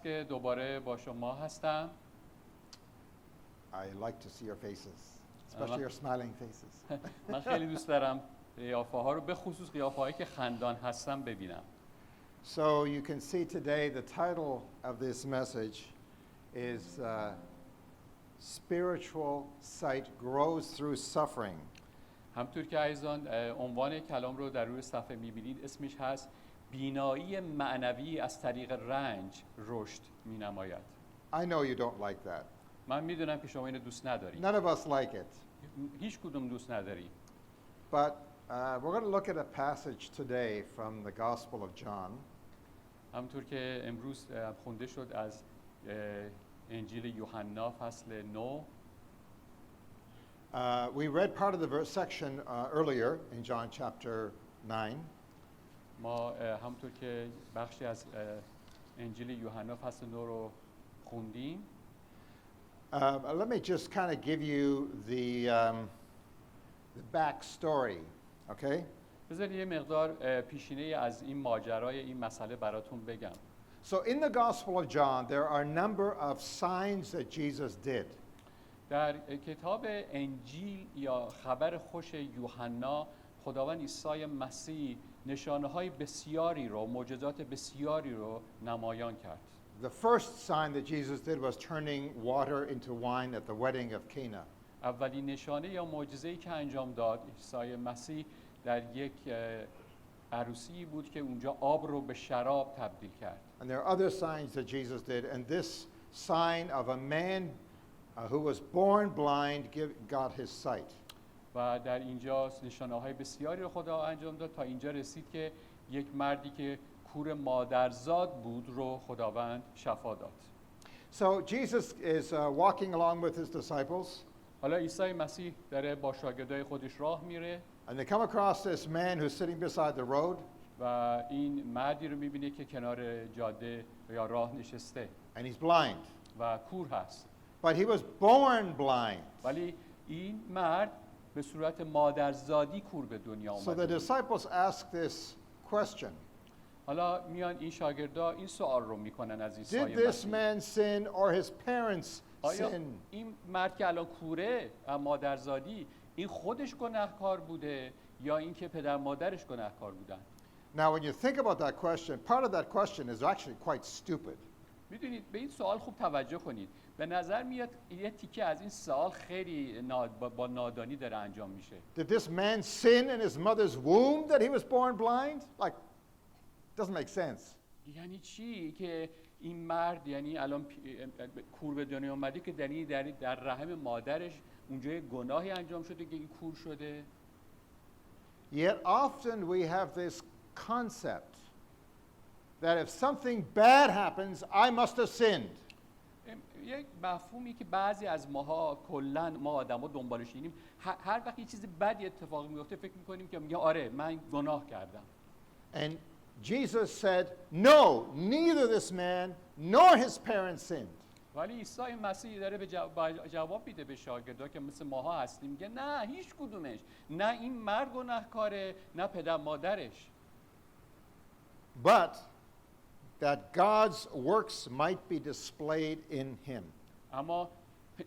که دوباره با شما هستم. I like to see your faces, especially your smiling faces. من خیلی دوست دارم قیافه ها رو به خصوص قیافه هایی که خندان هستم ببینم. So you can see today the title of this message is Spiritual Sight Grows Through Suffering. همطور که عزیزان عنوان کلام رو در روی صفحه می‌بینید اسمش هست بینایی معنوی از طریق رنج رشد می‌نماید. I know you don't like that. من میدونم که شما اینو دوست ندارید. None of us like it. هیچ کدوم دوست نداریم. But we're going to look at a passage today from the Gospel of John. همطور که امروز خونده شد از انجیل یوحنا فصل 9. We read part of the section earlier in John chapter 9. ما همطور که بخشی از انجیل یوحنا فصل 9 رو خوندیم. Let me just kind of give you the backstory, okay? بذارید یه مقدار پیشینه از این ماجرای این مسئله براتون بگم. So in the Gospel of John, there are a number of signs that Jesus did. در کتاب انجیل یا خبر خوش یوحنا خداوند عیسی مسیح نشانه‌های بسیاری رو، معجزات بسیاری رو نمایان کرد. The first sign that Jesus did was turning water into wine at the wedding of Cana. اولین نشانه یا معجزه‌ای که انجام داد عیسی مسیح در یک عروسی بود که اونجا آب رو به شراب تبدیل کرد. And there are other signs that Jesus did, and this sign of a man who was born blind got his sight. و در اینجا نشانه‌های بسیاری رو خدا انجام داد تا اینجا رسید که یک مردی که کور مادرزاد بود رو خداوند شفا داد. So Jesus is walking along with his disciples. حالا عیسی مسیح داره با شاگردای خودش راه میره. And they come across this man who's sitting beside the road. و این مردی رو میبینه که کنار جاده یا راه نشسته. And he's blind. و کور هست. But he was born blind. ولی این مرد به صورت مادرزادی کور به دنیا So اومده. the disciples ask this question. حالا میان این شاگردا این سوال رو میکنن از عیسی Did this مسیح. man sin or his parents آیا sin? این مرد که الان کوره مادرزادی این خودش گناهکار بوده یا اینکه پدر مادرش گناهکار بودن؟ Now when you think about that question, part of that question is actually quite stupid. میدونید به این سوال خوب توجه کنید. به نظر میاد یه تیکه از این سوال خیلی با نادانی داره انجام میشه. Did this man sin in his mother's womb that he was born blind? Like, doesn't make sense. یعنی چی که این مرد یعنی الان کور به دنیا اومده که در رحم مادرش اونجا یه گناهی انجام شده که این کور شده؟ Yet often we have this concept that if something bad happens, I must have sinned. یک مفهومی که بعضی از ماها کلا ما آدما دنبالش اینیم هر وقت یه چیز بدی اتفاق میفته فکر میکنیم که میگه آره من گناه کردم. And Jesus said, no, neither this man nor his parents sinned. ولی عیسی مسیح داره به جواب میده به شاگردا که مثل ماها هستیم میگه نه هیچ کدومش، نه این مرد گناهکاره نه پدر مادرش. But that God's works might be displayed in him. اما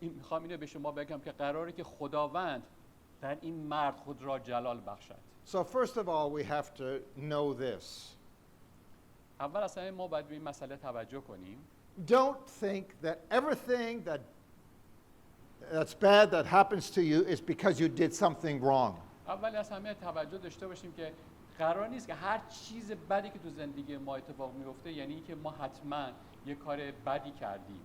میخوام اینو به شما بگم که قراره که خداوند در این مرد خود را جلال بخشد. So first of all, we have to know this. اول از همه ما باید به این مسئله توجه کنیم. Don't think that everything that's bad that happens to you is because you did something wrong. اول از همه توجه داشته باشیم که قرار نیست که هر چیز بدی که تو زندگی ما اتفاق میفته یعنی که ما حتما یه کار بدی کردیم.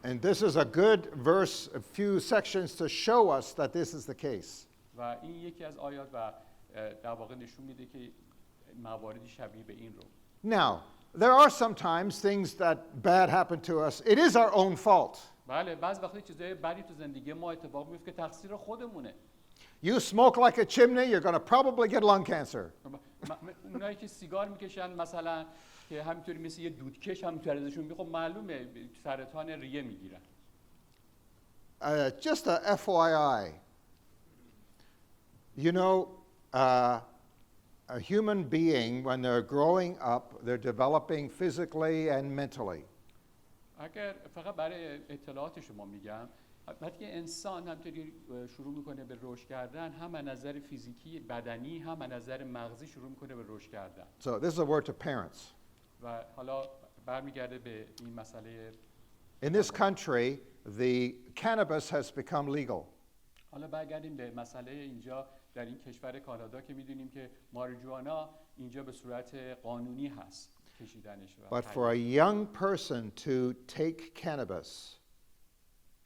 And this is a good verse, a few sections to show us that this is the case. و این یکی از آیات و در واقع نشون میده که مواردی شبیه به این رو. Now, there are sometimes things that bad happen to us. It is our own fault. بله بعض وقتی چیزای بدی تو زندگی ما اتفاق میفته که تقصیر خودمونه. You smoke like a chimney, you're going to probably get lung cancer. اونایی که سیگار میکشن مثلا که همینطوری مثل یه دودکش همینطوری ازشون میگه خب معلومه سرطان ریه میگیرن. Just a FYI. You know, a human being, when they're growing up, they're developing physically and mentally. اگر فقط برای اطلاعات شما میگم، وقتی که انسان همینطوری شروع میکنه به رشد کردن، هم از نظر فیزیکی بدنی هم از نظر مغزی شروع میکنه به رشد کردن. So this is a word to parents. و حالا برمیگرده به این مسئله. In this country, the cannabis has become legal. حالا برگردیم به مسئله اینجا در این کشور کانادا که میدونیم که ماریجوانا اینجا به صورت قانونی هست کشیدنش. But for a young person to take cannabis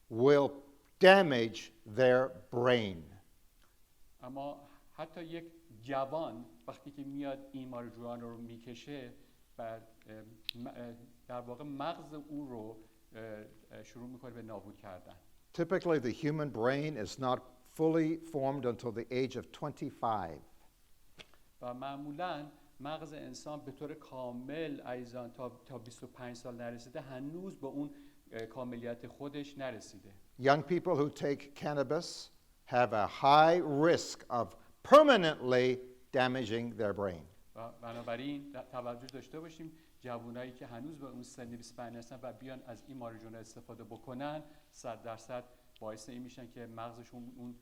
will damage their brain. اما حتی یک جوان وقتی که میاد این ماریجوانا رو میکشه، در واقع مغز او رو شروع میکنه به نابود کردن. Typically, the human brain is not fully formed until the age of 25. و معمولاً مغز انسان به طور کامل عزیزان تا 25 سال نرسیده، هنوز به اون کاملیت خودش نرسیده. Young people who take cannabis have a high risk of permanently damaging their brain. و بنابراین توجه داشته باشیم جوانایی که هنوز به اون سن 25 هستن و بیان از این ماریجوانا استفاده بکنن 100% باعث این میشن که مغزشون اون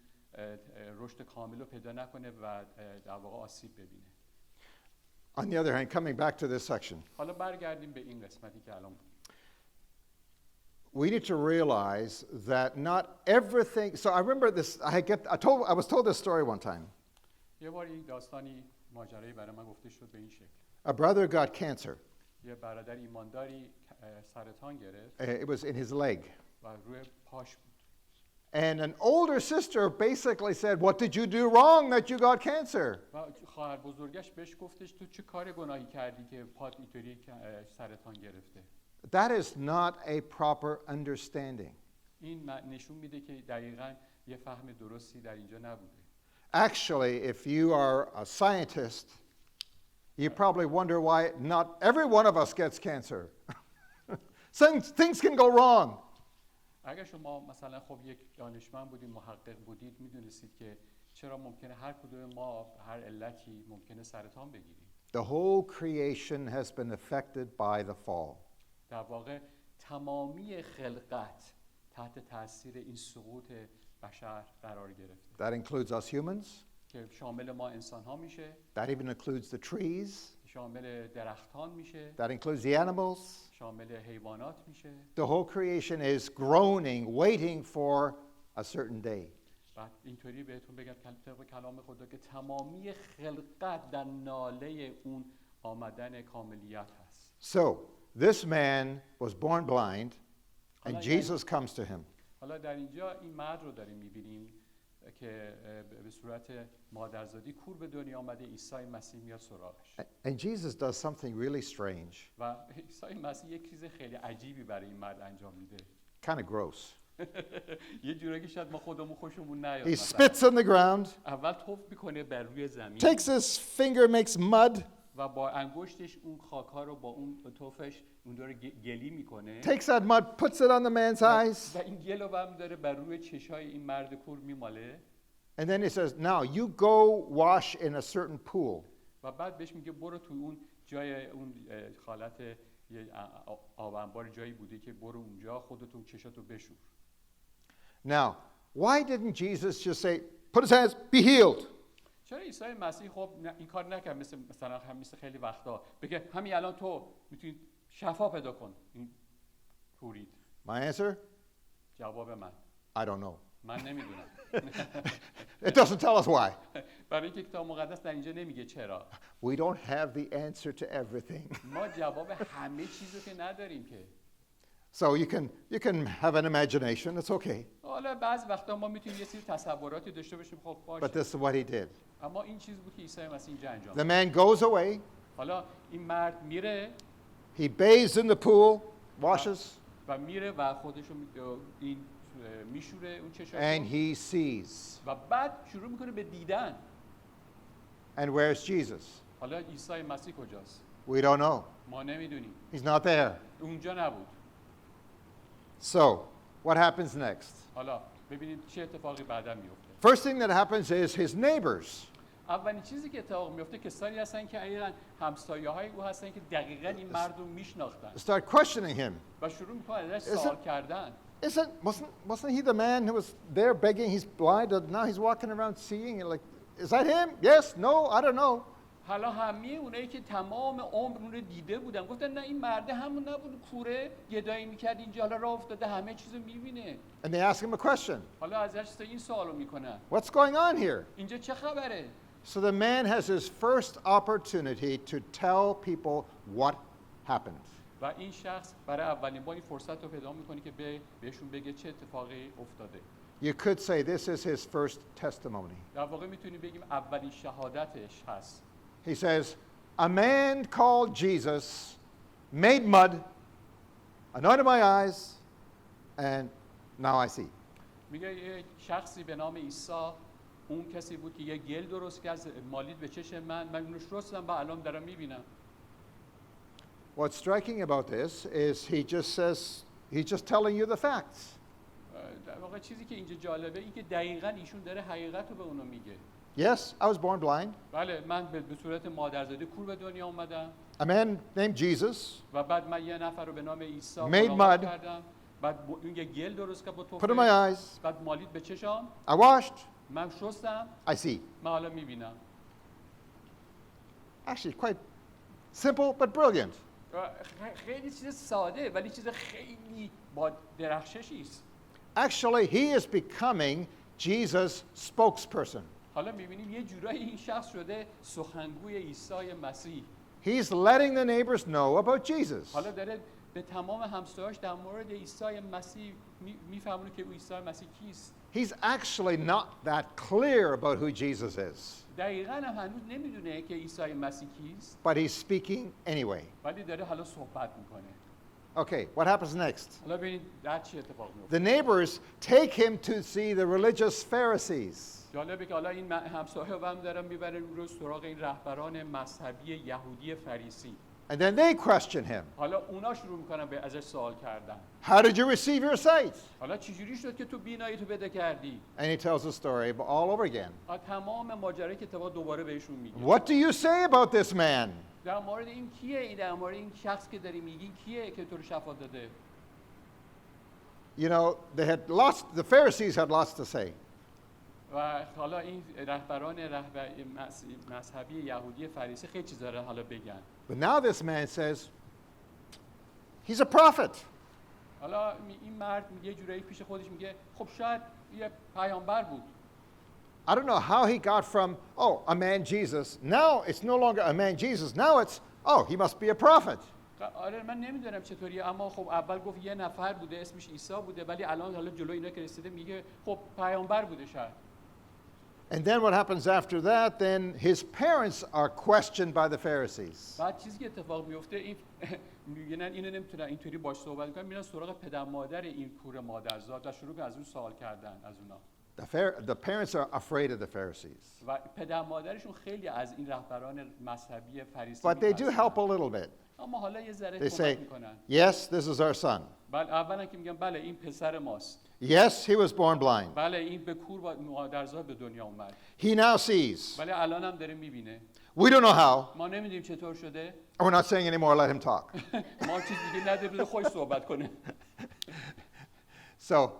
رشد کامل رو پیدا نکنه و در واقع آسیب ببینه. On the other hand, coming back to this section, حالا برگردیم به این قسمتی که الان we need to realize that not everything. So I remember this. I was told this story one time. یه باری داستانی ماجرایی برای من گفته شد به این شکل. A brother got cancer. یه برادر ایمانداری سرطان گرفت. It was in his leg. و روی پاش بود. And an older sister basically said, "What did you do wrong that you got cancer?" و خواهر بزرگش بهش گفتش تو چه کار گناهی کردی که پات اینطوری سرطان گرفته؟ That is not a proper understanding. این نشون میده که دقیقاً یه فهم درستی در اینجا نبوده. Actually, if you are a scientist, you probably wonder why not every one of us gets cancer. Things can go wrong. اگر شما مثلا خب یک دانشمند بودید، محقق بودید، میدونستید که چرا ممکنه هر کدوم ما هر علتی ممکنه سرطان بگیریم. The whole creation has been affected by the fall. در واقع تمامی خلقت تحت تاثیر این سقوط بشر قرار گرفته. That includes us humans. که شامل ما انسان ها میشه. That even includes the trees. شامل درختان میشه. That includes the animals. شامل حیوانات میشه. The whole creation is groaning, waiting for a certain day. بعد اینطوری بهتون بگم طبق کلام خدا که تمامی خلقت در ناله اون آمدن کاملیت هست. So, this man was born blind and Jesus comes to him. حالا در اینجا این مرد رو داریم می‌بینیم که به صورت مادرزادی کور به دنیا آمده، عیسی مسیح میاد سراغش. And Jesus does something really strange. و عیسی مسیح یک چیز خیلی عجیبی برای این مرد انجام میده. Kind of gross. یه جوری که شاید ما خودمون خوشمون نیاد. He spits on the ground, اول توف میکنه بر روی زمین. takes his finger, makes mud, و با انگشتش اون خاک‌ها رو با اون توفش اون داره گلی میکنه. takes that mud, puts it on the man's eyes, و این گل رو هم داره بر روی چشای این مرد کور میماله. and then he says, "Now you go wash in a certain pool." و بعد بهش میگه برو تو اون جای اون حالت آب انبار جایی بوده که برو اونجا خودتون چشاتو بشور. Now, why didn't Jesus just say, "Put his hands, be healed"? چرا عیسی مسیح خب این کار نکرد مثل خیلی وقتا بگه همین الان تو میتونی شفا پیدا کن این کورید؟ My answer? جواب من I don't know. من نمیدونم. It doesn't tell us why. برای اینکه کتاب مقدس در اینجا نمیگه چرا. We don't have the answer to everything. ما جواب همه چیزو که نداریم که. So you can have an imagination, it's okay. حالا بعضی وقتا ما میتونیم یه سری تصوراتی داشته باشیم خب But باشه. this is what he did. اما این چیز بود که عیسی مسیح اینجا انجام The داد. man goes away, حالا این مرد میره he bathes in the pool, washes, و میره و خودشو این میشوره اون and چشاشو he sees. و بعد شروع میکنه به دیدن. And where's Jesus? حالا عیسی مسیح کجاست؟ We don't know. ما نمیدونیم. He's not there. اونجا نبود. So, what happens next? حالا ببینید چه اتفاقی بعدا میفته. First thing that happens is his neighbors. اولین چیزی که اتفاق میفته کسانی هستن که دقیقاً همسایه‌های او هستن که دقیقاً این مرد رو میشناختن Start questioning him. و شروع میکنن ازش سوال کردن. Wasn't he the man who was there begging? He's blind, and now he's walking around seeing. Like, is that him? Yes, no, I don't know. حالا همه اونایی که تمام عمر اون رو دیده بودن گفتن نه این مرده همون نبود، کوره گدایی میکرد اینجا، حالا راه افتاده همه چیزو میبینه. And they ask him a question. حالا ازش این سوالو میکنن. What's going on here? اینجا چه خبره؟ So the man has his first opportunity to tell people what happened. و این شخص برای اولین بار این فرصت رو پیدا میکنه که بهشون بگه چه اتفاقی افتاده. You could say this is his first testimony. در واقع میتونیم بگیم اولین شهادتش هست. He says, a man called Jesus made mud, anointed my eyes, and now I see. میگه یه شخصی به نام عیسی، اون کسی بود که یه گل درست کرد، مالید به چشم من اونو شستم و الان دارم میبینم. What's striking about this is he's just telling you the facts. در واقع چیزی که اینجا جالبه این که دقیقاً ایشون داره حقیقت رو به اونو میگه. Yes, I was born blind. بله من به صورت مادرزاده کور به دنیا اومدم. A man named Jesus و بعد من یه نفر رو به نام عیسی made mud, کردم. بعد اون یه گل درست کرد با put in my توفه. eyes, بعد مالید به چشام. I washed, من شستم. I see. من حالا میبینم. Actually, quite simple but brilliant. خیلی چیز ساده ولی چیز خیلی با درخششی است. Actually, he is becoming Jesus' spokesperson. حالا می‌بینیم یه جورایی این شخص شده سخنگوی عیسی مسیح. He's letting the neighbors know about Jesus. حالا داره به تمام همسایه‌اش در مورد عیسی مسیح میفهمونه که او عیسی مسیح کیست. He's actually not that clear about who Jesus is, دقیقاً هم هنوز نمیدونه که عیسی مسیح کیست. but he's speaking anyway. ولی داره حالا صحبت میکنه. Okay, what happens next? حالا ببینید بعد چه اتفاق میفته. The neighbors take him to see the religious Pharisees. جالبه که حالا این همسایه و هم دارن میبرن رو سراغ این رهبران مذهبی یهودی فریسی. And then they question him. حالا اونا شروع میکنن به ازش سوال کردن. How did you receive your sight? حالا چجوری شد که تو بینایی تو پیدا کردی؟ And he tells the story all over again. تمام ماجرای کتاب دوباره بهشون میگه. What do you say about this man? در مورد این کیه؟ این در مورد این شخص که داری میگی کیه که تو رو شفا داده؟ You know, the Pharisees had lots to say. و حالا این رهبران مذهبی یهودی فریسی خیلی چیزا رو حالا بگن. But now this man says, he's a prophet. حالا این مرد یه جورایی پیش خودش میگه خب شاید یه پیامبر بود. I don't know how he got from, a man Jesus. Now it's no longer a man Jesus. Now it's, he must be a prophet. آره من نمیدونم چطوریه اما خب اول گفت یه نفر بوده اسمش عیسی بوده ولی الان حالا جلو اینا که رسیده میگه خب پیامبر بوده شاید. And then what happens after that, then his parents are questioned by the Pharisees. بعد چیزی که اتفاق میفته این میگن اینو نمیتونن اینطوری باش صحبت کنن، میرن سراغ پدر مادر این کور مادرزاد و شروع از اون سوال کردن از اونا. The parents are afraid of the Pharisees. و پدر مادرشون خیلی از این رهبران مذهبی فریسی But they do help a little bit. اما حالا یه ذره They کمک say, میکنن. yes, this is our son. بله اولا که میگن بله این پسر ماست. Yes, he was born blind. بله این به کور و مادرزاد به دنیا اومد. He now sees. بله الان هم داره میبینه. We don't know how. ما نمیدونیم چطور شده. And we're not saying anymore, let him talk. ما چیز دیگه نده بده خودش صحبت کنه. So,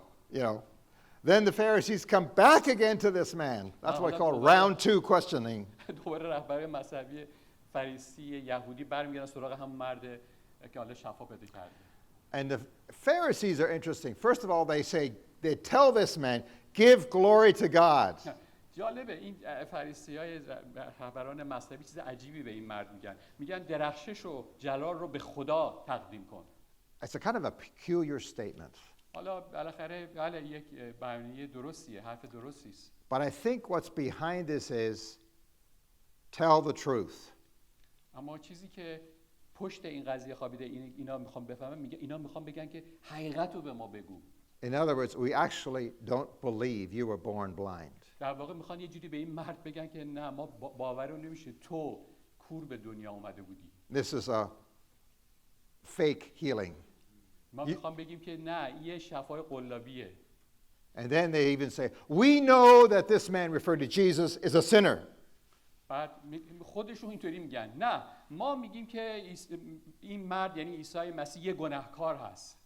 then the Pharisees come back again to this man. That's what I call round 2 questioning. دوباره رهبر مذهبی فریسی یهودی برمیگردن سراغ همون مرد که حالا شفا پیدا کرده. And the Pharisees are interesting. First of all, they tell this man, give glory to God. جالبه این فریسیای رهبران مذهبی چیز عجیبی به این مرد میگن درخشش و جلال رو به خدا تقدیم کن. It's a kind of a peculiar statement. حالا بالاخره بله یک بیانیه درستیه، حرف درستی است. But I think what's behind this is tell the truth. اما چیزی که پشت این قضیه خوابیده اینا میخوام بفهمم میگه اینا میخوام بگن که حقیقت رو به ما بگو. In other words, we actually don't believe you were born blind. در واقع میخوان یه جوری به این مرد بگن که نه ما باورمون نمیشه تو کور به دنیا اومده بودی. This is a fake healing. ما میخوام بگیم که نه یه شفای قلابیه. And then they even say, we know that this man referred to Jesus is a sinner. بعد خودشون اینطوری میگن نه ما میگیم که این مرد یعنی عیسی مسیح یه گناهکار هست.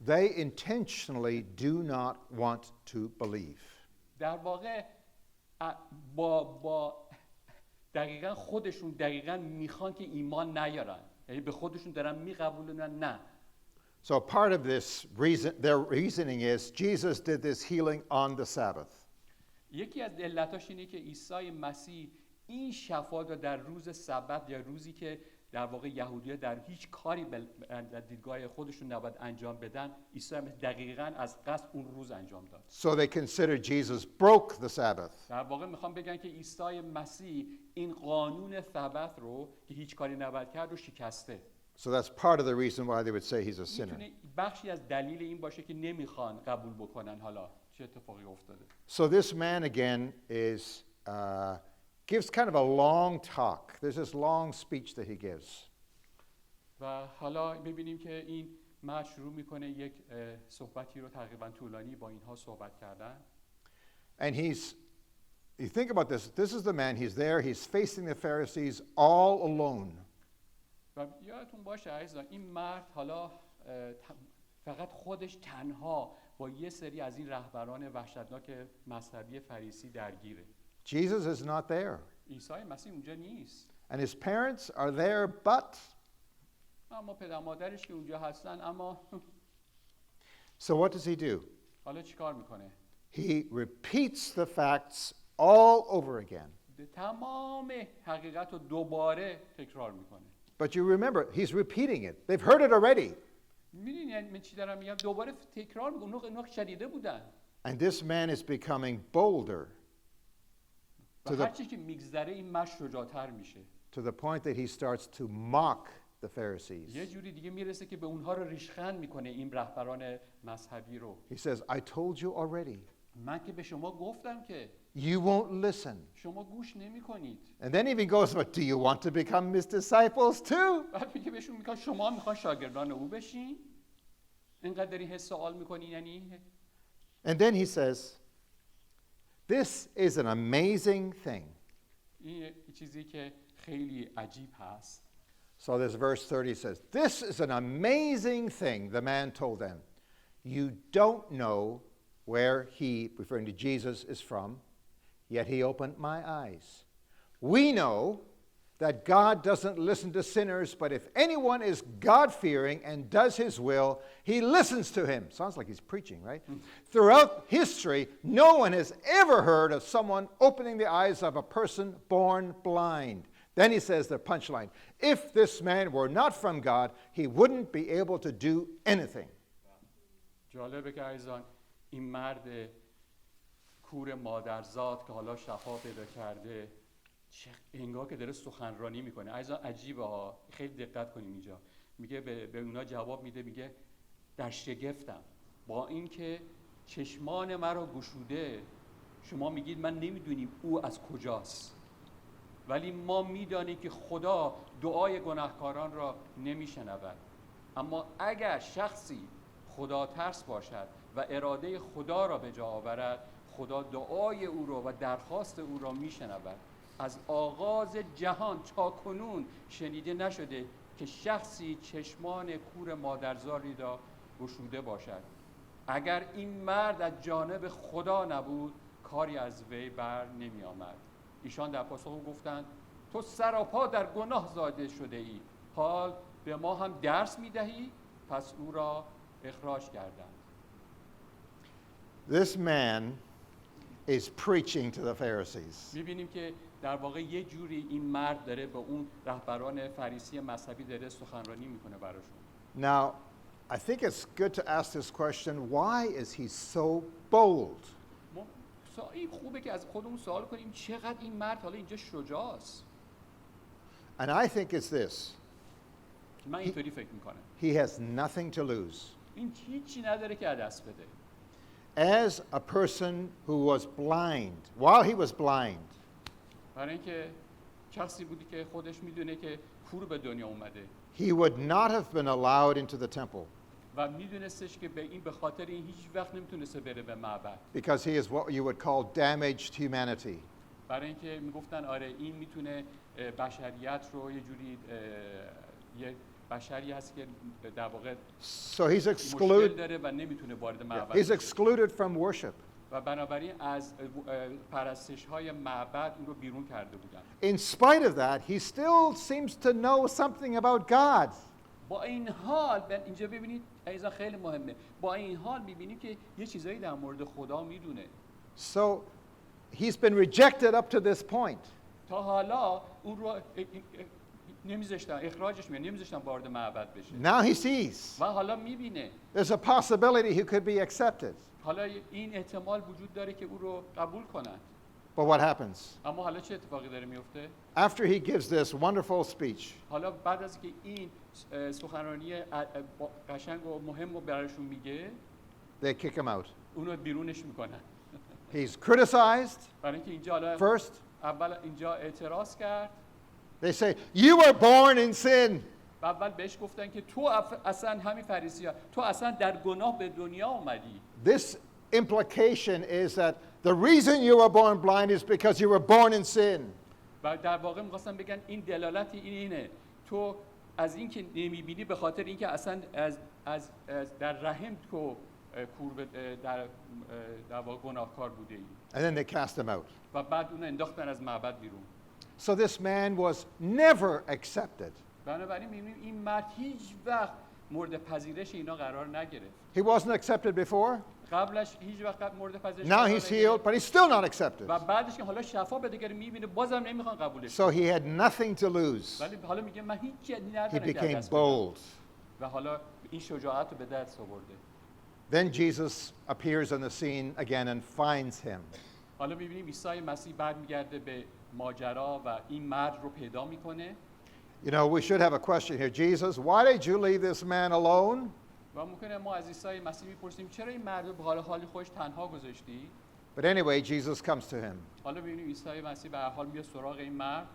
They intentionally do not want to believe. در واقع با دقیقا خودشون دقیقا میخوان که ایمان نیارن، یعنی به خودشون دارن میقبولونن نه. So part of this their reasoning is Jesus did this healing on the Sabbath. یکی از علتاش اینه که عیسی مسیح این شفا رو در روز سبت یا روزی که در واقع یهودی‌ها در هیچ کاری در دیدگاه خودشون نباید انجام بدن، عیسی مسیح دقیقاً از قصد اون روز انجام داد. So they considered Jesus broke the Sabbath. در واقع میخوام بگن که عیسی مسیح این قانون سبت رو که هیچ کاری نباید کرد رو شکسته. So that's part of the reason why they would say he's a sinner. میتونه بخشی از دلیل این باشه که نمیخوان قبول بکنن حالا چه اتفاقی افتاده. So this man again gives kind of a long talk. There's this long speech that he gives. و حالا ببینیم که این مرد شروع میکنه یک صحبتی رو تقریبا طولانی با اینها صحبت کردن. And you think about this. This is the man. He's there. He's facing the Pharisees all alone. و یادتون باشه عزیزان این مرد حالا فقط خودش تنها با یه سری از این رهبران وحشتناک مذهبی فریسی درگیره. Jesus is not there. عیسی مسیح اونجا نیست. And his parents are there, but اما پدر مادرش که اونجا هستن اما so what does he do? حالا چیکار میکنه؟ He repeats the facts all over again. تمام حقیقت رو دوباره تکرار میکنه. But you remember, he's repeating it. They've heard it already. میدونی من چی دارم میگم؟ دوباره تکرار میکنه. اونا شنیده بودن. And this man is becoming bolder. و هر چی که میگذره این مرد شجاع‌تر میشه. To the point that he starts to mock the Pharisees. یه جوری دیگه میرسه که به اونها رو ریشخند میکنه این رهبران مذهبی رو. He says, I told you already. من که به شما گفتم که You won't listen. شما گوش نمی‌کنید. And then even goes, but do you want to become his disciples too? بعد میگه بهشون میگه شما میخوان شاگردان او بشین؟ اینقدر داری حس سوال میکنی یعنی؟ And then he says, this is an amazing thing. این چیزی که خیلی عجیب هست. So this verse 30 says, this is an amazing thing, the man told them. You don't know where he, referring to Jesus, is from, yet he opened my eyes. We know that God doesn't listen to sinners, but if anyone is God-fearing and does his will, he listens to him. Sounds like he's preaching, right? Throughout history, no one has ever heard of someone opening the eyes of a person born blind. Then he says the punchline, if this man were not from God, he wouldn't be able to do anything. جالبه که عزیزان این مرد کور مادرزاد که حالا شفا پیدا کرده انگار که داره سخنرانی میکنه. عزیزان عجیبه ها، خیلی دقت کنیم اینجا. میگه به اونا جواب میده، میگه در شگفتم با اینکه چشمان مرا گشوده شما میگید من نمیدونیم او از کجاست، ولی ما میدانیم که خدا دعای گناهکاران را نمیشنود. اما اگر شخصی خدا ترس باشد و اراده خدا را به جا آورد، خدا دعای او را و درخواست او را میشنود. از آغاز جهان تا کنون شنیده نشده که شخصی چشمان کور مادرزاری را گشوده باشد. اگر این مرد از جانب خدا نبود کاری از وی بر نمی آمد. ایشان در پاسخ گفتند تو سراپا در گناه زاده شده ای، حال به ما هم درس می دهی؟ پس او را اخراج کردند. This man is preaching to the Pharisees. می‌بینیم که در واقع یه جوری این مرد داره به اون رهبران فریسی مذهبی داره سخنرانی میکنه براشون. Now, I think it's good to ask this question, why is he so bold? این خوبه که از خودمون سوال کنیم چقدر این مرد حالا اینجا شجاعست. And I think it's this. من اینطوری فکر میکنم. He has nothing to lose. این هیچی نداره که دست بده. As a person who was blind, while he was blind, برای اینکه شخصی بودی که خودش میدونه که کور به دنیا اومده. he would not have been allowed into the temple. و میدونستش که به خاطر این هیچ وقت نمیتونسته بره به معبد. Because he is what you would call damaged humanity. برای اینکه میگفتن آره این میتونه بشریت رو یه جوری یه بشری هست که در واقع So he's مشکل excluded. داره و نمیتونه وارد معبد He's بشه. excluded from worship. و بنابراین از پرستش های معبد اون رو بیرون کرده بودن. In spite of that, he still seems to know something about God. با این حال اینجا ببینید عزیزان خیلی مهمه، با این حال میبینیم که یه چیزایی در مورد خدا میدونه. So he's been rejected up to this point. تا حالا اون رو نمیذاشتن، اخراجش می‌کردن، نمیذاشتن وارد معبد بشه. Now he sees. و حالا میبینه. There's a possibility he could be accepted. حالا این احتمال وجود داره که او رو قبول کنن. But what happens? اما حالا چه اتفاقی داره میفته؟ After he gives this wonderful speech, حالا بعد از که این سخنرانی قشنگ و مهم رو براشون میگه، they kick him out. اونو بیرونش میکنن. He's criticized برای اینکه اینجا حالا first. اول اینجا اعتراض کرد. They say, you were born in sin. و اول بهش گفتن که تو اصلا همین فریسی‌ها، تو اصلا در گناه به دنیا اومدی. This implication is that the reason you were born blind is because you were born in sin. و در واقع می‌خواستن بگن این دلالت اینه، تو از این که نمی‌بینی به خاطر اینکه اصلا از در رحم تو در واقع گناهکار بوده ای. And then they cast him out. و بعد اون انداختن از معبد بیرون. So this man was never accepted. بنابراین می‌بینیم این مرد هیچ وقت مورد پذیرش اینا قرار نگرفت. He wasn't accepted before. قبلش هیچ وقت مورد پذیرش Now قرار he's نگرفت. healed, but he's still not accepted. و بعدش که حالا شفا به دیگری می‌بینه بازم نمیخوان قبولش So he had nothing to lose. ولی حالا میگه من هیچ چیزی He ندارم که became دست بدم. bold. و حالا این شجاعت رو به دست آورده. Then Jesus appears on the scene again and finds him. حالا می‌بینیم عیسی مسیح برمیگرده به ماجرا و این مرد رو پیدا میکنه. You know, we should have a question here. Jesus, why did you leave this man alone? و ممکنه ما از عیسی مسیح میپرسیم چرا این مرد رو به حال خودش تنها گذاشتی؟ But anyway, Jesus comes to him. حالا ببینیم عیسی مسیح به هر حال میاد سراغ این مرد.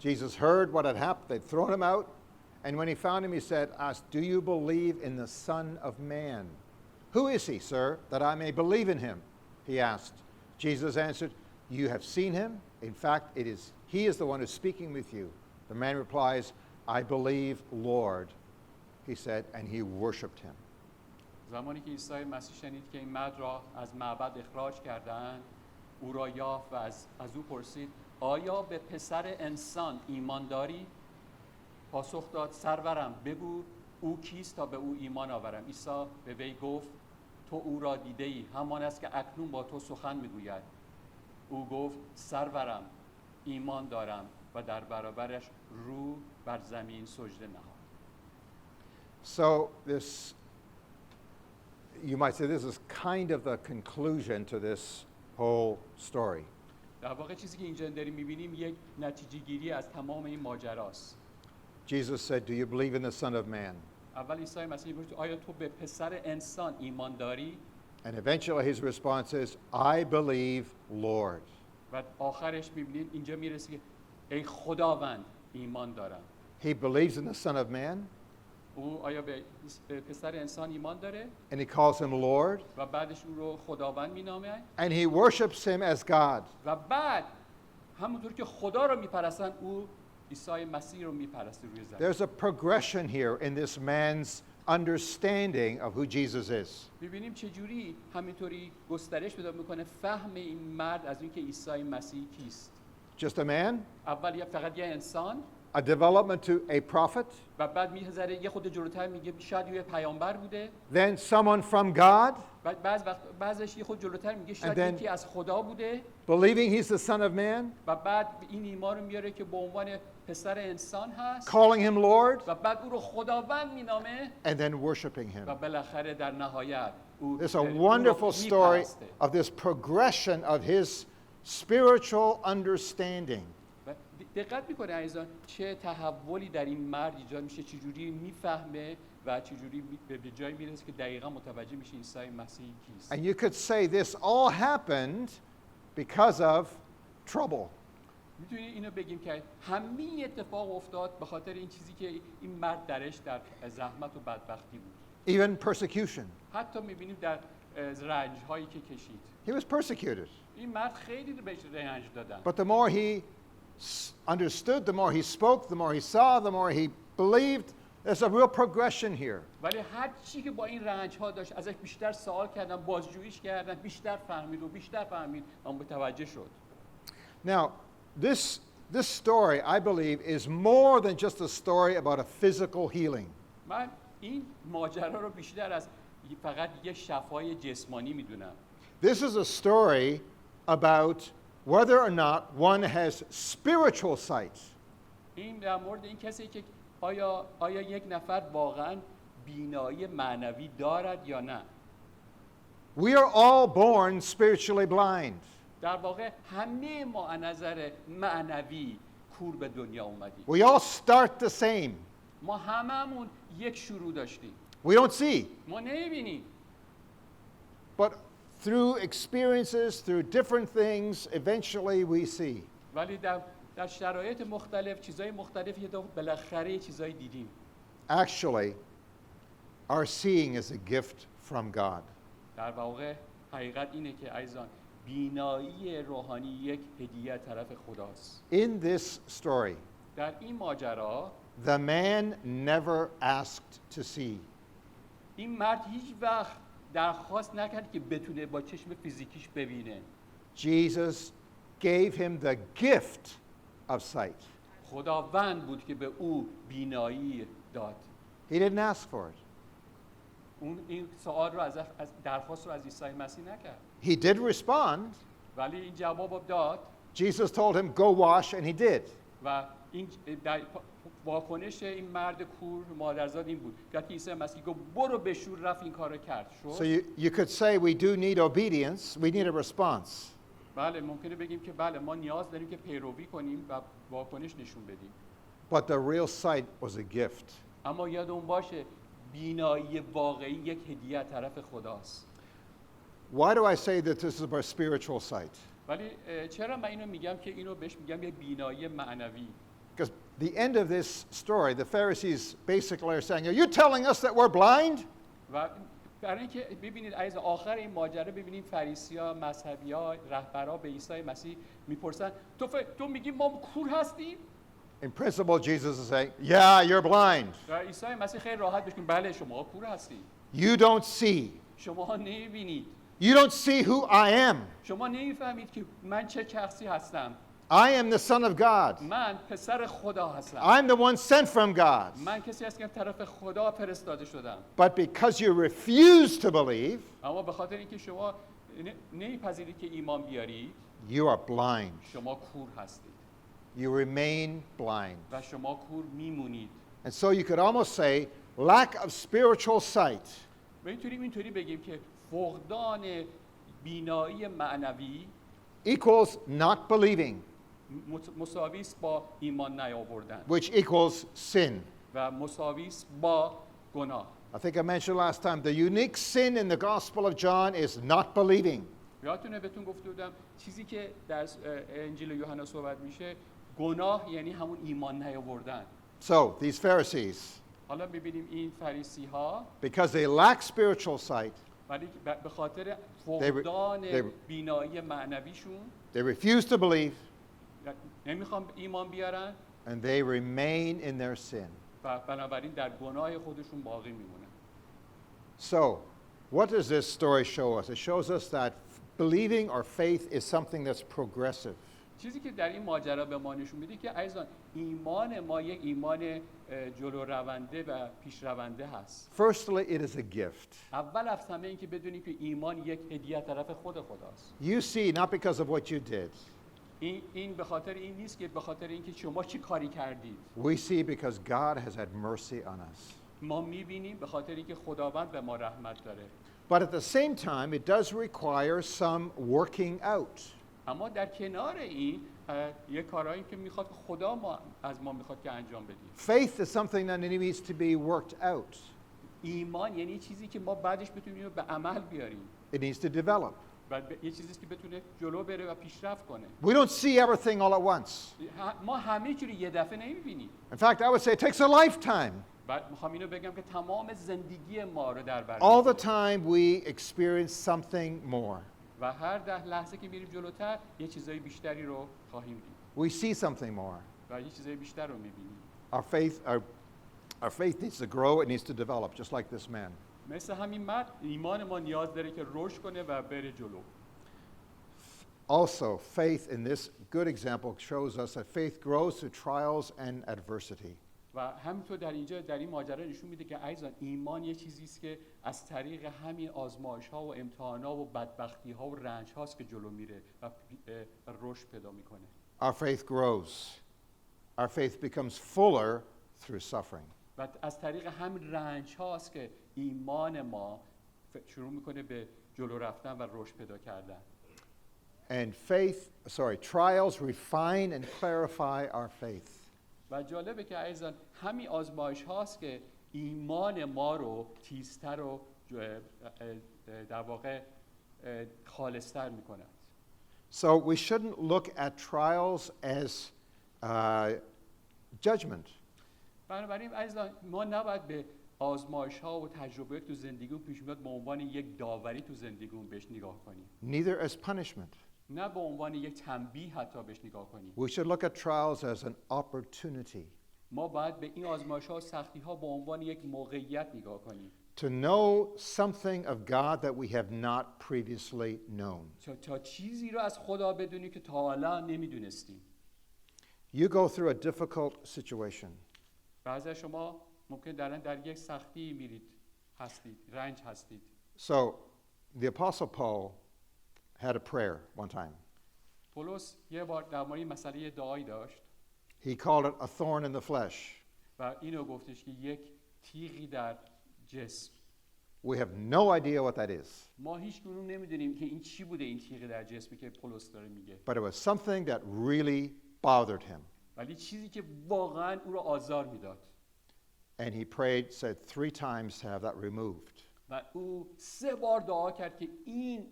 Jesus heard what had happened. They'd thrown him out. And when he found him, he said, do you believe in the Son of Man? Who is he, sir, that I may believe in him? He asked. Jesus answered, you have seen him. In fact, he is the one who's speaking with you. The man replies, I believe, Lord, he said, and he worshipped him. زمانی که عیسی مسیح شنید که این مرد را از معبد اخراج کردند، او را یافت و از او پرسید آیا به پسر انسان ایمان داری؟ پاسخ داد سرورم بگو او کیست تا به او ایمان آورم. عیسی به وی گفت تو او را دیده ای، همان است که اکنون با تو سخن میگوید. او گفت سرورم ایمان دارم و در برابرش رو بر زمین سجده نهاد. So you might say this is kind of the conclusion to this whole story. در واقع چیزی که اینجا داریم می‌بینیم یک نتیجه گیری از تمام این ماجراست. Jesus said, do you believe in the Son of Man? اول عیسی مسیح گفت آیا تو به پسر انسان ایمان داری؟ And eventually his response is, I believe, Lord. و آخرش می‌بینیم اینجا میرسه که ای خداوند ایمان دارم. He believes in the Son of Man, او آیا به پسر انسان ایمان داره؟ and he calls him Lord, و بعدش او رو خداوند می‌نامه and he worships him as God. و بعد همونطور که خدا رو میپرستن او عیسی مسیح رو میپرسته روی زمین. There's a progression here in this man's understanding of who Jesus is. می‌بینیم چجوری همینطوری گسترش پیدا میکنه فهم این مرد از اینکه عیسی مسیح کیست. Just a man, اول فقط یه انسان a development to a prophet, و بعد میذاره یه خود جلوتر میگه شاید یه پیامبر بوده. then someone from God, بعد بعضش یه خود جلوتر میگه شاید then- یکی از خدا بوده. believing he's the Son of Man, و بعد این ایمان رو میاره که به عنوان پسر انسان هست calling him Lord, و بعد او رو خداوند مینامه and then worshiping him. و بالاخره در نهایت او There's a او رو wonderful story می‌پرسته. of this progression of his spiritual understanding. و دقت میکنه عزیزان چه تحولی در این مرد ایجاد میشه، چجوری میفهمه و چجوری به جایی میرسه که دقیقا متوجه میشه عیسی مسیح کیست. And you could say this all happened because of trouble. میتونی اینو بگیم که همین اتفاق افتاد به خاطر این چیزی که این مرد درش در زحمت و بدبختی بود. Even persecution. حتی میبینیم در رنجهایی که کشید. He was persecuted. این مرد خیلی بهش رنج دادن. But the more he understood, the more he spoke, the more he saw, the more he believed, there's a real progression here. ولی هر چی که با این رنج‌ها داشت ازش بیشتر سوال کردن، بازجوییش کردن، بیشتر فهمید و متوجه شد. Now, this story, I believe, is more than just a story about a physical healing. من این ماجرا رو بیشتر از فقط یه شفای جسمانی میدونم. This is a story about whether or not one has spiritual sight. این در مورد این کسی که آیا یک نفر واقعاً بینایی معنوی دارد یا نه. We are all born spiritually blind. در واقع همه ما از نظر معنوی کور به دنیا اومدیم. We all start the same. ما هممون یک شروع داشتیم. We don't see. ما نمیبینیم. But through experiences, through different things, eventually we see. ولی در شرایط مختلف، چیزای مختلفی که بالاخره چیزایی دیدیم. Actually, our seeing is a gift from God. در واقع حقیقت اینه که عزیزان بینایی روحانی یک هدیه طرف خداست. In this story, در این ماجرا the man never asked to see. این مرد هیچ وقت درخواست نکرد که بتونه با چشم فیزیکیش ببینه. Jesus gave him the gift of sight. خداوند بود که به او بینایی داد. He didn't ask for it. اون این سوال رو از درخواست رو از عیسی مسیح نکرد. He did respond. ولی این جواب داد. Jesus told him, go wash, and he did. و این واکنش این مرد کور مادرزاد این بود که عیسی مسیح گفت برو بشور، رفت این کارو کرد. So you could say we do need obedience, we need a response. بله ممکنه بگیم که بله ما نیاز داریم که پیروی کنیم و واکنش نشون بدیم. But the real sight was a gift. اما یادمون باشه بینایی واقعی یک هدیه طرف خداست. Why do I say that this is about spiritual sight? ولی چرا من اینو میگم که اینو بهش میگم یه بینایی معنوی؟ Because the end of this story, the Pharisees basically are saying, are you telling us that we're blind? و برای اینکه ببینید عزیز آخر این ماجرا ببینید فریسی‌ها، مذهبی‌ها، رهبرها به عیسی مسیح میپرسن تو میگی ما کور هستیم؟ In principle, Jesus is saying, yeah, you're blind. و عیسی مسیح خیلی راحت بهش میگه بله شما کور هستید. You don't see. شما نمیبینید. You don't see who I am. شما نمیفهمید که من چه شخصی هستم. I am the Son of God. من پسر خدا هستم. I'm the one sent from God. من کسی هستم که طرف خدا فرستاده شدم. But because you refuse to believe, اما به خاطر اینکه شما نمیپذیرید که ایمان بیارید، you are blind. شما کور هستید. You remain blind. و شما کور میمونید. And so you could almost say lack of spiritual sight و اینطوری بگیم که فقدان بینایی معنوی equals not believing, مساوی است با ایمان نیاوردن which equals sin. و مساوی است با گناه. I think I mentioned last time the unique sin in the Gospel of John is not believing. یادتونه بهتون گفته بودم چیزی که در انجیل یوحنا صحبت میشه گناه یعنی همون ایمان نیاوردن. So these Pharisees, حالا ببینیم این فریسی ها because they lack spiritual sight, ولی به خاطر فقدان بینایی معنویشون they refuse to believe, نمیخوان ایمان بیارن and they remain in their sin. و بنابراین در گناه خودشون باقی میمونن. So, what does this story show us? It shows us that believing or faith is something that's progressive. چیزی که در این ماجرا به ما نشون میده که عزیزان ایمان ما یک ایمان جلو رونده و پیش رونده هست. Firstly, it is a gift. اول از همه این که بدونیم که ایمان یک هدیه طرف خود خداست. You see, not because of what you did. این به خاطر این نیست که به خاطر اینکه شما چی کاری کردید. We see because God has had mercy on us. ما میبینیم به خاطر اینکه خداوند به ما رحمت داره. But at the same time, it does require some working out. اما در کنار این یک کارهایی که میخواد خدا از ما میخواد که انجام بدیم. Faith is something that needs to be worked out. ایمان یعنی چیزی که ما بعدش بتونیم اینو به عمل بیاریم. It needs to develop. و یه چیزی که بتونه جلو بره و پیشرفت کنه. We don't see everything all at once. ما همه چیزی یه دفعه نمیبینیم. In fact, I would say it takes a lifetime. و میخوام اینو بگم که تمام زندگی ما رو در بر All the می‌گیره. time we experience something more. و هر لحظه که میریم جلوتر یه چیزای بیشتری رو خواهیم دید We see something more. و یه چیزای بیشتر رو میبینیم. Our faith needs to grow, it needs to develop, just like this man. مثل همین مرد ایمان ما نیاز داره که رشد کنه و بره جلو. Also, faith in this good example shows us that faith grows through trials and adversity. و همینطور در اینجا در این ماجرا نشون میده که عزیزان ایمان یه چیزی است که از طریق همین آزمایش ها و امتحان ها و بدبختی ها و رنج هاست که جلو میره و رشد پیدا میکنه. Our faith grows. Our faith becomes fuller through suffering. و از طریق همین رنج هاست که ایمان ما شروع میکنه به جلو رفتن و رشد پیدا کردن. And trials refine and clarify our faith. و جالبه که عزیزان همین آزمایش هاست که ایمان ما رو تیزتر و در واقع خالصتر میکنند. So we shouldn't look at trials as judgment. بنابراین عزیزان ما نباید به آزمایش ها و تجربیات تو زندگیمون پیش میاد به عنوان یک داوری تو زندگیمون بهش نگاه کنیم. Neither as punishment. نه به عنوان یک تنبیه حتی بهش نگاه کنیم. We should look at trials as an opportunity ما باید به این آزمایش ها و سختی ها به عنوان یک موقعیت نگاه کنیم. to know something of God that we have not previously known. تا چیزی رو از خدا بدونیم که تا حالا نمیدونستیم. You go through a difficult situation. بعضی از شما ممکن در یک سختی هستید، رنج هستید. So the Apostle Paul had a prayer one time. پولس یه بار در مورد این مسئله یه دعایی داشت. He called it a thorn in the flesh. و اینو گفتش که یک تیغی در جسم. We have no idea what that is. ما هیچ گونه نمیدونیم که این چی بوده این تیغی در جسمی که پولس داره میگه. But it was something that really bothered him. ولی چیزی که واقعا او رو آزار میداد. And he prayed, said 3 times to have that removed. و او 3 بار دعا کرد که این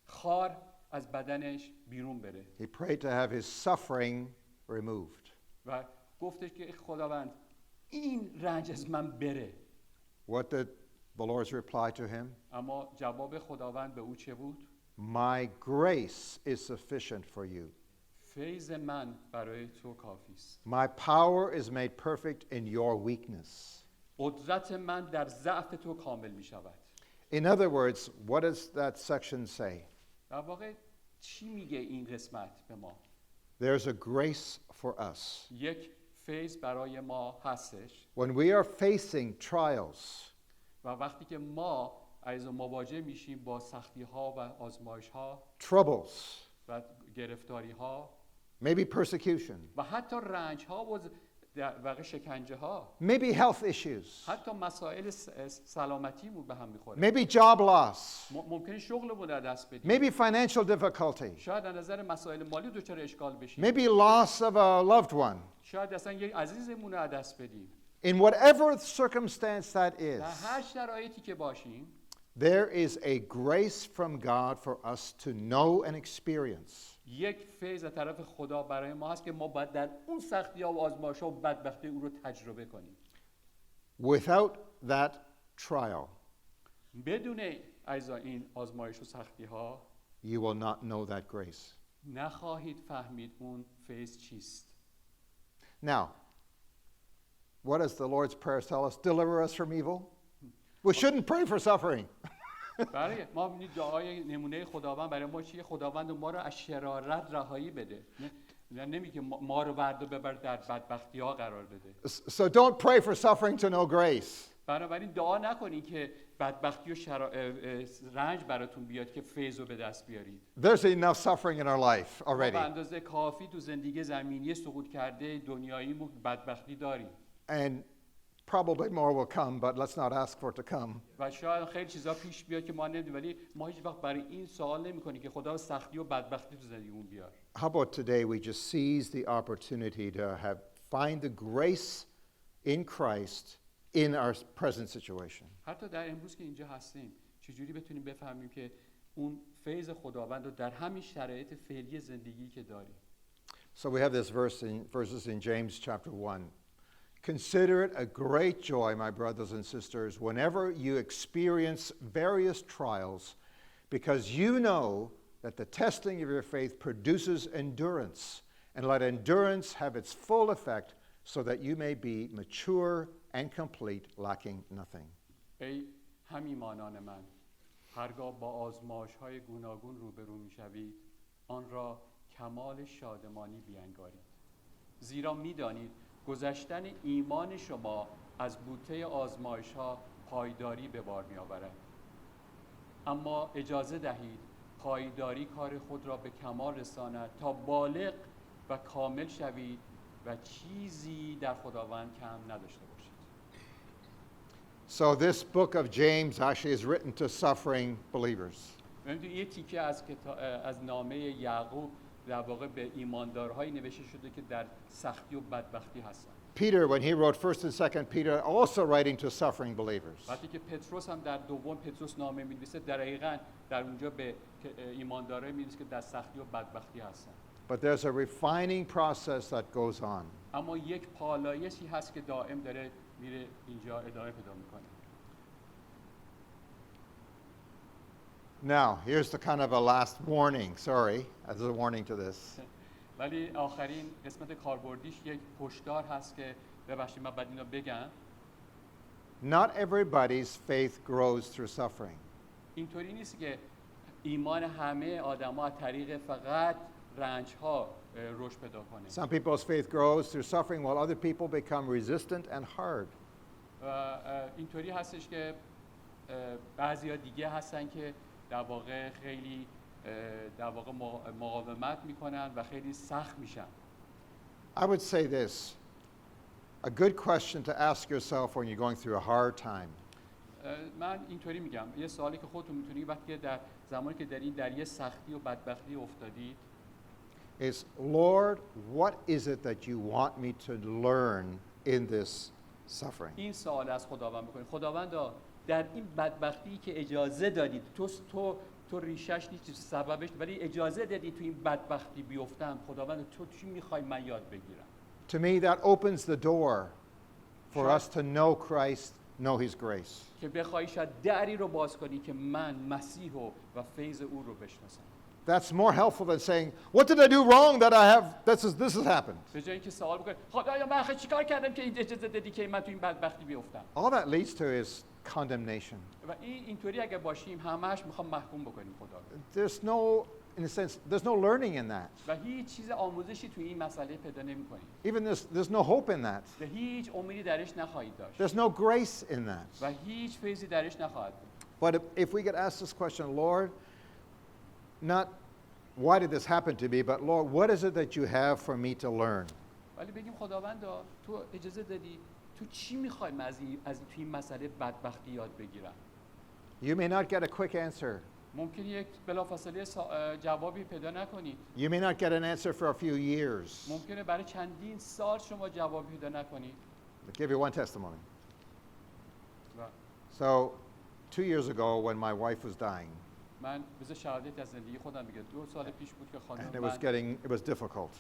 خار از بدنش بیرون بره. He prayed to have his suffering removed. و گفتش که خداوند این رنج از من بره. What did the Lord's reply to him? اما جواب خداوند به او چه بود؟ My grace is sufficient for you. فیض من برای تو کافی است. My power is made perfect in your weakness. قدرت من در ضعف تو کامل می شود. In other words, what does that section say? در واقع چی میگه این قسمت به ما؟ There's a grace for us. یک فیض برای ما هستش. When we are facing trials, و وقتی که ما عزیزان مواجه میشیم با سختی ها و آزمایش ها troubles, و گرفتاری ها maybe persecution, و حتی رنج ها و در واقع شکنجه ها، maybe health issues, حتی مسائل سلامتیمون به هم میخوره. maybe job loss, ممکنه شغلمون رو دست بدیم. maybe financial difficulty, شاید از نظر مسائل مالی دچار اشکال بشیم. maybe loss of a loved one. شاید اصلا یک عزیزمون رو دست بدیم. In whatever circumstance that در is, هر شرایطی که باشیم there is a grace from God for us to know and experience. یک فیض از طرف خدا برای ما هست که ما باید در اون سختی ها و آزمایش ها و بدبختی او رو تجربه کنیم. Without that trial, بدون عزیزان این آزمایش و سختی ها you will not know that grace. نخواهید فهمید اون فیض چیست. Now, what does the Lord's Prayer tell us? Deliver us from evil? We shouldn't pray for suffering. برای ما این دعای نمونه خداوند برای ما چیه؟ خداوند ما رو از شرارت رهایی بده. نمیگه ما رو برد و ببر در بدبختی ها قرار بده. So don't pray for suffering to know grace. بنابراین دعا نکنید که بدبختی و رنج براتون بیاد که فیض رو به دست بیارید. There's enough suffering in our life ما به already. اندازه کافی تو زندگی زمینی سقوط کرده دنیاییمون بدبختی داریم. And probably more will come, but let's not ask for it to come. و شاید خیلی چیزا پیش بیاد که ما نمیدونیم، ولی ما هیچ وقت برای این سوال نمی‌کنیم که خدا سختی و بدبختی تو زندگیمون بیار. How about today we just seize the opportunity to find the grace in Christ in our present situation? حتی در امروز که اینجا هستیم چجوری بتونیم بفهمیم که اون فیض خداوند رو در همین شرایط فعلی زندگی که داریم. So we have this verses in James chapter 1. Consider it a great joy, my brothers and sisters, whenever you experience various trials, because you know that the testing of your faith produces endurance, and let endurance have its full effect, so that you may be mature and complete, lacking nothing. ای همیمانان من، هرگاه با آزمایش‌های گوناگون روبرو می‌شوید، آن را کمال شادمانی بیانگارید. زیرا می‌دانید گذشتن ایمان شما از بوته آزمایش‌ها پایداری به بار می‌آورد. اما اجازه دهید پایداری کار خود را به کمال رساند تا بالغ و کامل شوید و چیزی در خداوند کم نداشته باشید. So this book of James actually is written to suffering believers. ببینید یه تیکه از نامه یعقوب در واقع به ایماندارهایی نوشته شده که در سختی و بدبختی هستند. Peter, when he wrote 1st and 2nd Peter, also writing to suffering believers. وقتی که پتروس هم در دوم پتروس نامه می‌نویسه، دقیقاً در اونجا به ایماندارایی می‌نویسه که در سختی و بدبختی هستند. But there's a refining process that goes on. اما یک پالایشی هست که دائم داره میره اینجا ادامه پیدا میکنه. Now, here's the kind of a last warning. Sorry, as a warning to this. ولی آخرین قسمت کاربردیش یک هشدار هست که ببخشید من بعد اینو بگم. Not everybody's faith grows through suffering. اینطوری نیست که ایمان همه آدم‌ها از طریق فقط رنجها رشد پیدا کنه. Some people's faith grows through suffering while other people become resistant and hard. اینطوری هستش که بعضیا دیگه هستن که در واقع خیلی در واقع مقاومت میکنن و خیلی سخت میشن. I would say this. A good question to ask yourself when you're going through a hard time. من اینطوری میگم، یه سوالی که خودتون میتونید وقتی در زمانی که در یه سختی و بدبختی افتادید is, Lord, what is it that you want me to learn in this suffering? این سوال از خداوند بکنید. خداوندا در این بدبختی که اجازه دادید، تو ریشش نیستی، سببش، ولی اجازه دادید تو این بدبختی بیفتم، خداوند تو چی میخوای من یاد بگیرم؟ To me, that opens the door for us to know Christ, know His grace. که بخوای شاید دری رو باز کنی که من مسیح و فیض او رو بشناسم. That's more helpful than saying, what did I do wrong that I have, this has happened? به جای اینکه سوال بکنی خدایا من آخه چیکار کردم که اجازه دادی که من تو این بدبختی بیفتم؟ All that leads to is condemnation. و اینطوری اگه باشیم همش میخوام محکوم بکنیم خدا رو. There's no, in a sense, there's no learning in that. و هیچ چیز آموزشی تو این مسئله پیدا نمی‌کنیم. Even there's no hope in that. و هیچ امیدی درش نخواهید داشت. There's no grace in that. و هیچ فیضی درش نخواهد بود. But if we could ask this question, Lord, not why did this happen to me, but Lord, what is it that you have for me to learn? ولی بگیم خداوندا تو اجازه دادی تو چی می‌خوای من از تو این مسئله بدبختی یاد بگیرم؟ You may not get a quick answer. ممکن یک بلافاصله جوابی پیدا نکنید. You may not get an answer for a few years. ممکنه برای چندین سال شما جوابی پیدا نکنید. I'll give you one testimony. و So, 2 years ago when my wife was dying, من بذار شهادت از زندگی خودم بگم. 2 سال پیش بود که خانم and من it was difficult.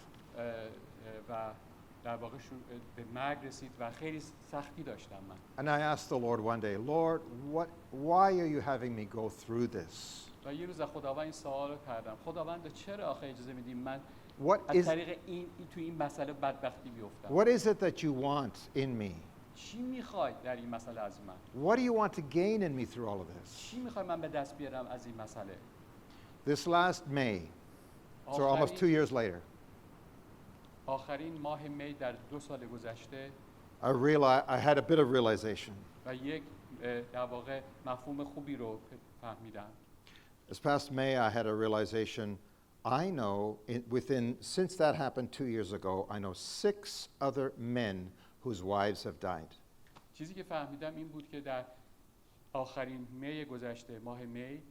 و در واقع به مرگ رسید و خیلی سختی داشتم من. And I asked the Lord one day, Lord, why are you having me go through this? و یه روز از خداوند این سوال رو کردم. خداوند چرا آخه اجازه میدی من What از is, طریق تو این مسئله بدبختی بیفتم؟ what is it that you want in me? چی میخوای در این مسئله از من؟ What do you want to gain in me through all of this? چی میخوای من به دست بیارم از این مسئله؟ This last May, so almost 2 years later, آخرین ماه می در 2 سال گذشته I had a bit of realization. و یک در واقع مفهوم خوبی رو فهمیدم. This past May, I had a realization. I know, since that happened 2 years ago, I know 6 other men whose wives have died. چیزی که فهمیدم این بود که در آخرین می گذشته، ماه می،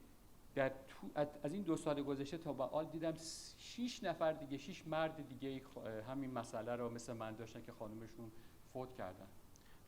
از این 2 سال گذشته تا به حال دیدم 6 نفر دیگه، 6 مرد دیگه همین مسئله رو مثل من داشتن که خانومشون فوت کردن.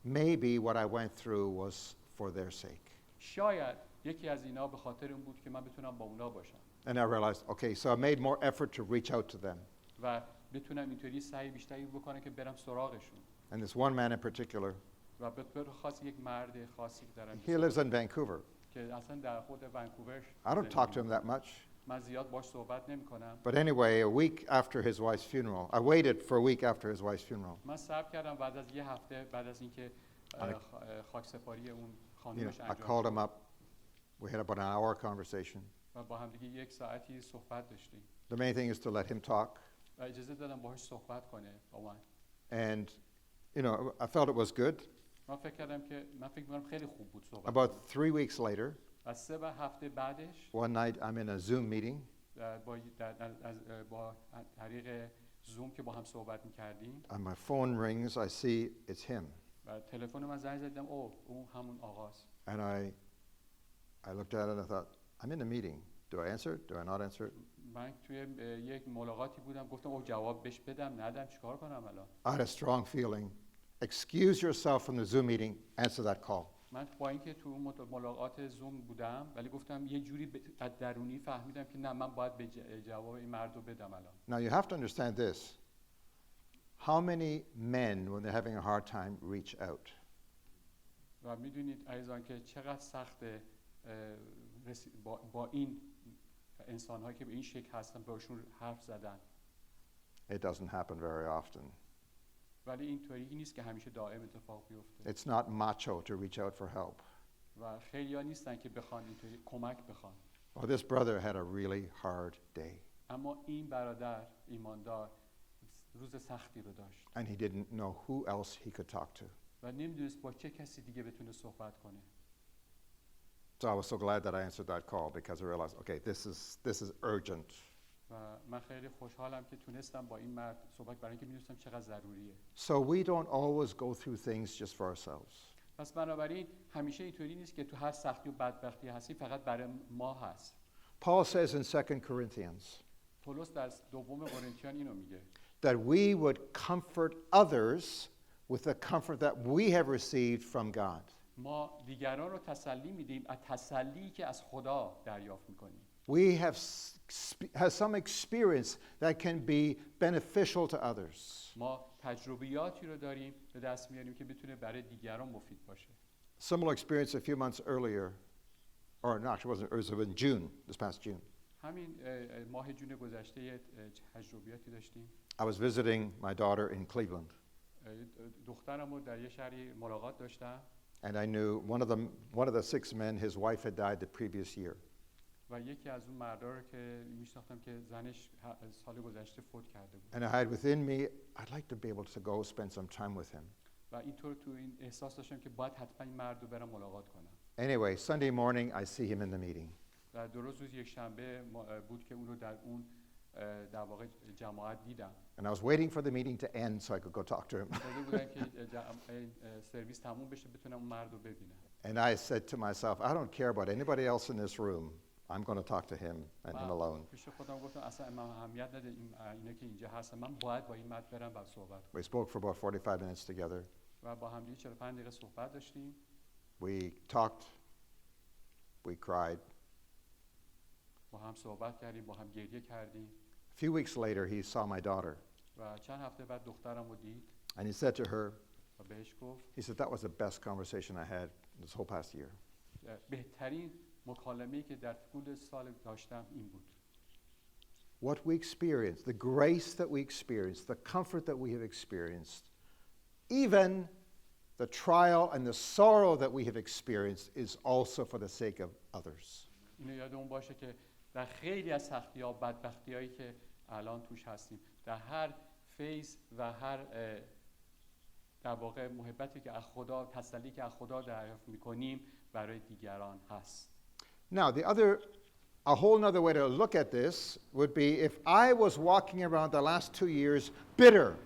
Maybe what I went through was for their sake. شاید یکی از اینا به خاطر این بود که من بتونم با اونا باشم. And I realized, okay, so I made more effort to reach out to them. و بتونم اینطوری سعی بیشتری بکنم که برم سراغشون. And this one man in particular, و به طور خاص یک مرد خاصی که دارم he lives in Vancouver. که اصلا در خود ونکوور I don't talk to him that much. من زیاد باش صحبت نمی‌کنم. But anyway, a week after his wife's funeral, I waited for a week after his wife's funeral. من صبر کردم بعد از یه هفته بعد از اینکه خاکسپاری اون You خانومش know, I انجام called him شد up. We had about an hour conversation. و با هم دیگه یک ساعتی صحبت داشتیم The main thing is to let him talk. و اجازه دادم باهاش صحبت کنه با من. And, you know, I felt it was good. من فکر می‌کنم خیلی خوب بود صحبت. About 3 weeks later, از 3 هفته بعدش one night I'm in a Zoom meeting. با طریق زوم که با هم صحبت می‌کردیم And my phone rings. I see it's him. و تلفن من زنگ زدم اون همون آقاست. And I looked at it and I thought, I'm in a meeting. Do I answer it? Do I not answer it? من توی یک ملاقاتی بودم گفتم جواب بهش بدم ندم چیکار کنم الان. I had a strong feeling. Excuse yourself from the Zoom meeting. Answer that call. من با اینکه تو ملاقات زوم بودم ولی گفتم یه جوری از درونی فهمیدم که نه من باید به جواب این مرد رو بدم الان. Now you have to understand this. How many men, when they're having a hard time, reach out? و میدونید عزیزان که چقدر سخته با این انسان‌هایی که به این شکل هستن باشون حرف زدن. It doesn't happen very often. ولی اینطوری نیست که همیشه دائم اتفاق بیفته. It's not macho to reach out for help. و خیلی‌ها نیستن که بخوان اینطوری کمک بخوان. Well, this brother had a really hard day. اما این برادر ایماندار روز سختی رو داشت. And he didn't know who else he could talk to. و نمیدونست با چه کسی دیگه بتونه صحبت کنه. So I was so glad that I answered that call because I realized, okay, this is urgent. و من خیلی خوشحالم که تونستم با این مرد صحبت برای اینکه میدونستم چقدر ضروریه. So we don't always go through things just for ourselves. پس بنابراین همیشه اینطوری نیست که تو هر سختی و بدبختی هستیم فقط برای ما هست. Paul says in 2 Corinthians پولس در دوم قرنتیان اینو میگه that we would comfort others with the comfort that we have received from God. ما دیگران رو تسلی میدیم از تسلی که از خدا دریافت میکنیم. We have some experience that can be beneficial to others. ما تجربیاتی رو داریم به دست میاریم که بتونه برای دیگران مفید باشه. Similar experience a few months earlier, or no, actually it was in June, this past June. همین ماه جون گذشته یه تجربیاتی داشتیم. I was visiting my daughter in Cleveland. دخترم رو در یه شهری ملاقات داشتم. And I knew one of the 6 men, his wife had died the previous year. و یکی از اون مردا رو که میشناختم که زنش سال گذشته فوت کرده بود. And I had within me, I'd like to be able to go spend some time with him. و اینطور تو این احساس داشتم که باید حتما این مرد رو برم ملاقات کنم. Anyway, Sunday morning, I see him in the meeting. و درست روز یک شنبه بود که اون رو در اون در واقع جماعت دیدم. And I was waiting for the meeting to end so I could go talk to him. منتظر بودم که سرویس تموم بشه بتونم اون مرد رو ببینم. And I said to myself, I don't care about anybody else in this room. I'm going to talk to him and him alone. پیش خودم گفتم اصلا من اهمیت نده اینا که اینجا هستن من باید با این مرد برم و صحبت کنم. We spoke for about 45 minutes together. و با هم دیگه 45 دقیقه صحبت داشتیم. We talked. We cried. با هم صحبت کردیم، با هم گریه کردیم. A few weeks later, he saw my daughter. و چند هفته بعد دخترم رو دید. And he said to her, و بهش گفت. he said, that was the best conversation I had this whole past year. بهترین مکالمه‌ای که در طول سال داشتم این بود. What we experience, the grace that we experience, the comfort that we have experienced, even the trial and the sorrow that we have experienced is also for the sake of others. اینو یادمون باشه که در خیلی از سختی‌ها و بدبختی‌هایی که الان توش هستیم، در هر فیض و هر در واقع محبتی که از خدا، تسلی که از خدا دریافت می‌کنیم برای دیگران هست. Now, a whole other way to look at this would be if I was walking around the last 2 years bitter.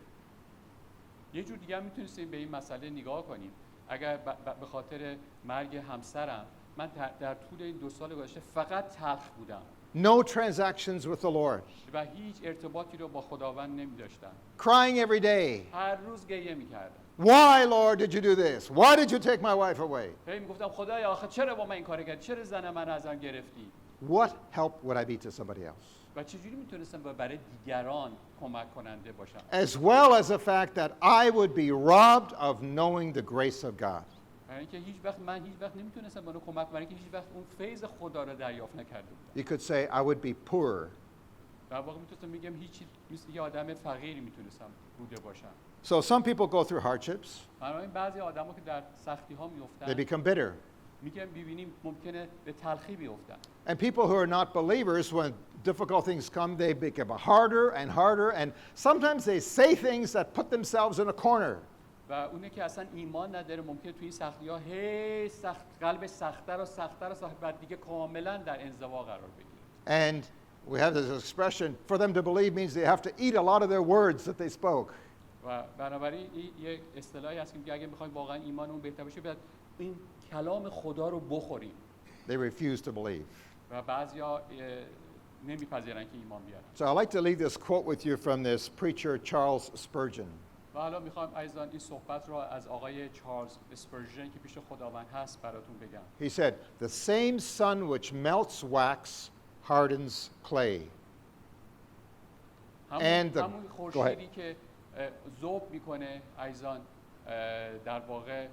یه جور دیگه میتونستیم به این مسئله نگاه کنیم. اگر به خاطر مرگ همسرم من در طول این 2 سال گذشته فقط تلخ بودم. No transactions with the Lord. و هیچ ارتباطی رو با خداوند نمی‌داشتم. Crying every day. هر روز گریه می‌کردم. Why, Lord, did you do this? Why did you take my wife away? هی میگفتم خدایا آخه چرا با من این کارو کردی؟ چرا زن من ازم گرفتی؟ What help would I be to somebody else? و چجوری میتونستم برای دیگران کمک کننده باشم. as well as the fact that I would be robbed of knowing the grace of God. برای اینکه هیچ وقت نمیتونستم به اون کمک، برای اینکه هیچ وقت اون فیض خدا رو دریافت نکرده بودم. You could say I would be poor. در واقع میتونستم بگم هیچی مثل یه آدم فقیری میتونستم بوده باشم. So some people go through hardships. برای بعضی آدما که در سختی ها They میافتن، become bitter. میگم ببینیم ممکنه به تلخی بیفتن. And people who are not believers, when difficult things come, they become harder and harder, and sometimes they say things that put themselves in a corner. و اونه که اصلا ایمان نداره ممکنه توی این سختی ها قلبش سخت‌تر و سخت‌تر و بعد دیگه کاملا در انزوا قرار بگیره. And we have this expression, for them to believe means they have to eat a lot of their words that they spoke. و بنابراین این یک اصطلاحی هست که میگه اگه می‌خوایم واقعا ایمانمون بهتر بشه باید این کلام خدا رو بخوریم. They refuse to believe. و بعضیا نمیپذیرن که ایمان بیارن. So I'd like to leave this quote with you from this preacher Charles Spurgeon. و حالا میخوام عزیزان این صحبت رو از آقای چارلز اسپرژن که پیش خداوند هست براتون بگم. He said, "The same sun which melts wax hardens clay." همون خورشیدی که ذوب میکنه عزیزان در واقع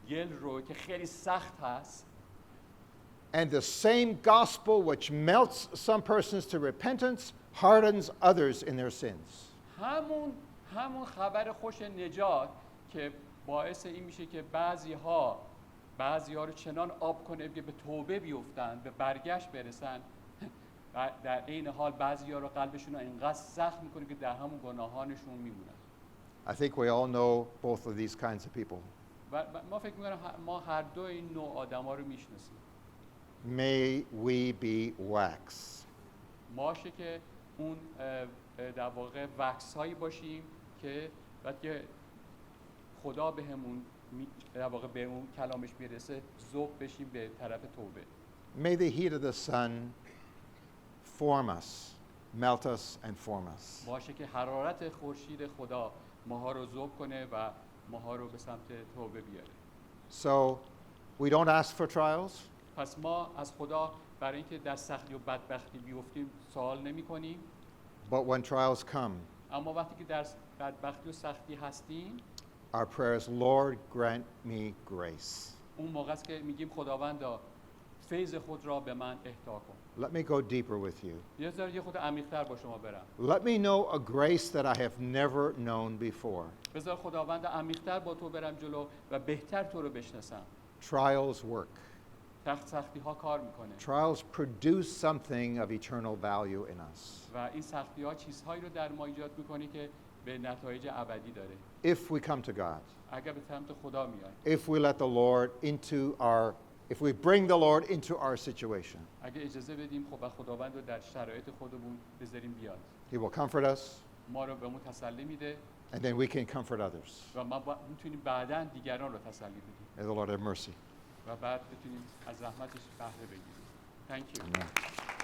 گل رو که خیلی سخت هست. And the same gospel which melts some persons to repentance hardens others in their sins. همون خبر خوش نجات که باعث این میشه که بعضی‌ها رو چنان آب کنه که به توبه بیفتن، به برگشت برسن، و در این حال بعضی‌ها رو قلبشون رو اینقدر سخت میکنه که در همون گناهانشون میمونن. I think we all know both of these kinds of people. و ما فکر میکنم ما هر دو این نوع آدما رو میشناسیم. May we be wax. ماشه که اون در واقع وکس هایی باشیم که وقتی خدا بهمون در واقع به اون کلامش میرسه ذوب بشیم به طرف توبه. May the heat of the sun form us, melt us and form us. باشه که حرارت خورشید خدا ماها رو ذوب کنه و ماها رو به سمت توبه بیاره. So we don't ask for trials. پس ما از خدا برای اینکه در سختی و بدبختی بیفتیم سوال نمی کنیم. But when trials come, اما وقتی که در بدبختی و سختی هستیم، our prayer is, Lord, grant me grace. اون موقع است که میگیم خداوندا فیض خود را به من اهدا کن. Let me go deeper with you. یه خود عمیق‌تر با شما برم. Let me know a grace that I have never known before. بذار خداوند عمیق‌تر با تو برم جلو و بهتر تو رو بشناسم. Trials work. سختی ها کار میکنه. Trials produce something of eternal value in us. و این سختی ها چیزهایی رو در ما ایجاد میکنه که به نتایج ابدی داره. If we come to God. اگر به سمت خدا میایم. If we let the Lord if we bring the Lord into our situation. اگه اجازه بدیم خداوند رو در شرایط خودمون بذاریم بیاد. He will comfort us. ما رو بهمون تسلی میده. And then we can comfort others. و ما میتونیم بعداً دیگران رو تسلی بدیم. May the Lord have mercy. و بعد بتونیم از رحمتش بهره بگیریم. Thank you. Amen.